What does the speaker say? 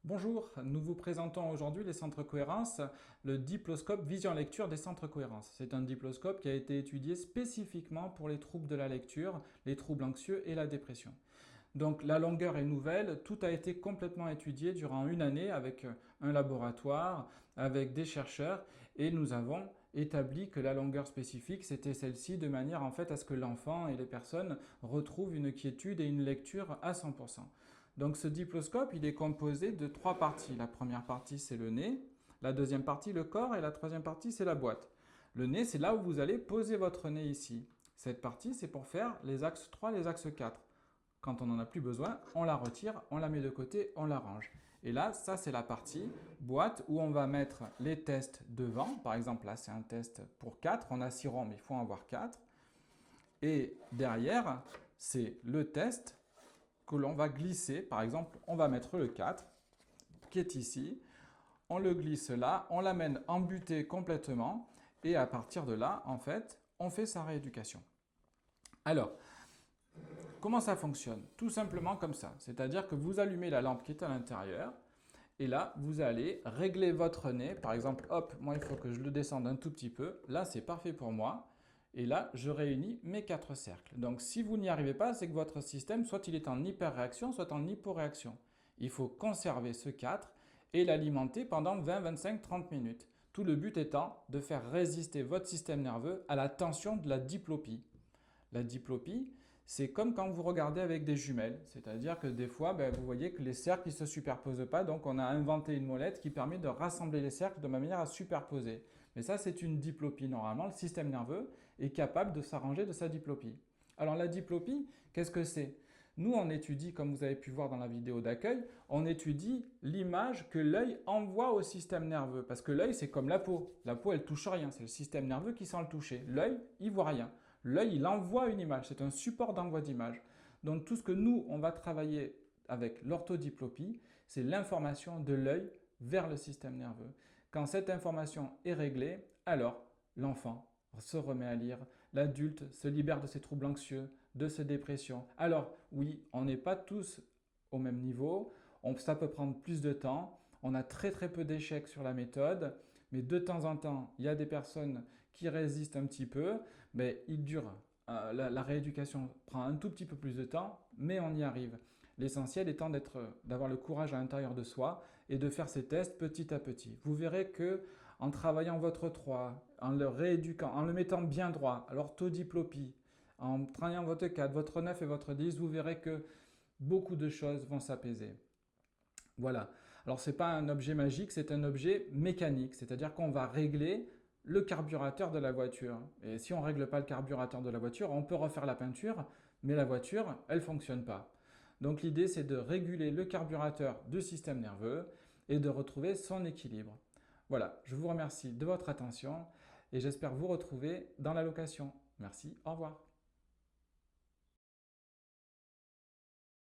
Bonjour, nous vous présentons aujourd'hui les centres cohérence, le diploscope vision lecture des centres cohérence. C'est un diploscope qui a été étudié spécifiquement pour les troubles de la lecture, les troubles anxieux et la dépression. Donc la longueur est nouvelle, tout a été complètement étudié durant une année avec un laboratoire, avec des chercheurs et nous avons établi que la longueur spécifique c'était celle-ci de manière en fait à ce que l'enfant et les personnes retrouvent une quiétude et une lecture à 100%. Donc ce diploscope il est composé de trois parties. La première partie c'est le nez, la deuxième partie le corps et la troisième partie c'est la boîte. Le nez c'est là où vous allez poser votre nez ici. Cette partie c'est pour faire les axes 3, les axes 4. Quand on n'en a plus besoin, on la retire, on la met de côté, on la range. Et là, ça c'est la partie boîte où on va mettre les tests devant. Par exemple, là c'est un test pour 4. On a 6 ronds, mais il faut en avoir 4. Et derrière, c'est le test que l'on va glisser. Par exemple, on va mettre le 4 qui est ici. On le glisse là, on l'amène embuté complètement. Et à partir de là, en fait, on fait sa rééducation. Alors, comment ça fonctionne? Tout simplement comme ça. C'est-à-dire que vous allumez la lampe qui est à l'intérieur et là, vous allez régler votre nez. Par exemple, hop, moi il faut que je le descende un tout petit peu. Là, c'est parfait pour moi. Et là, je réunis mes 4 cercles. Donc si vous n'y arrivez pas, c'est que votre système, soit il est en hyperréaction, soit en hyporéaction. Il faut conserver ce 4 et l'alimenter pendant 20, 25, 30 minutes. Tout le but étant de faire résister votre système nerveux à la tension de la diplopie. La diplopie, c'est comme quand vous regardez avec des jumelles, c'est-à-dire que des fois, vous voyez que les cercles ne se superposent pas, donc on a inventé une molette qui permet de rassembler les cercles de manière à superposer. Mais ça, c'est une diplopie. Normalement, le système nerveux est capable de s'arranger de sa diplopie. Alors la diplopie, qu'est-ce que c'est? Nous, on étudie, comme vous avez pu voir dans la vidéo d'accueil, on étudie l'image que l'œil envoie au système nerveux. Parce que l'œil, c'est comme la peau. La peau, elle touche rien. C'est le système nerveux qui sent le toucher. L'œil, il voit rien. L'œil, il envoie une image, c'est un support d'envoi d'image. Donc tout ce que nous, on va travailler avec l'orthodiplopie, c'est l'information de l'œil vers le système nerveux. Quand cette information est réglée, alors l'enfant se remet à lire, l'adulte se libère de ses troubles anxieux, de ses dépressions. Alors oui, on n'est pas tous au même niveau, ça peut prendre plus de temps, on a très très peu d'échecs sur la méthode, mais de temps en temps, il y a des personnes qui résistent un petit peu, mais il dure. La rééducation prend un tout petit peu plus de temps, mais on y arrive. L'essentiel étant d'avoir le courage à l'intérieur de soi et de faire ces tests petit à petit. Vous verrez que en travaillant votre 3, en le rééduquant, en le mettant bien droit, à l'orthodiplopie, en travaillant votre 4, votre 9 et votre 10, vous verrez que beaucoup de choses vont s'apaiser. Voilà. Alors, ce n'est pas un objet magique, c'est un objet mécanique. C'est-à-dire qu'on va régler le carburateur de la voiture. Et si on ne règle pas le carburateur de la voiture, on peut refaire la peinture, mais la voiture, elle ne fonctionne pas. Donc, l'idée, c'est de réguler le carburateur du système nerveux et de retrouver son équilibre. Voilà, je vous remercie de votre attention et j'espère vous retrouver dans la location. Merci, au revoir.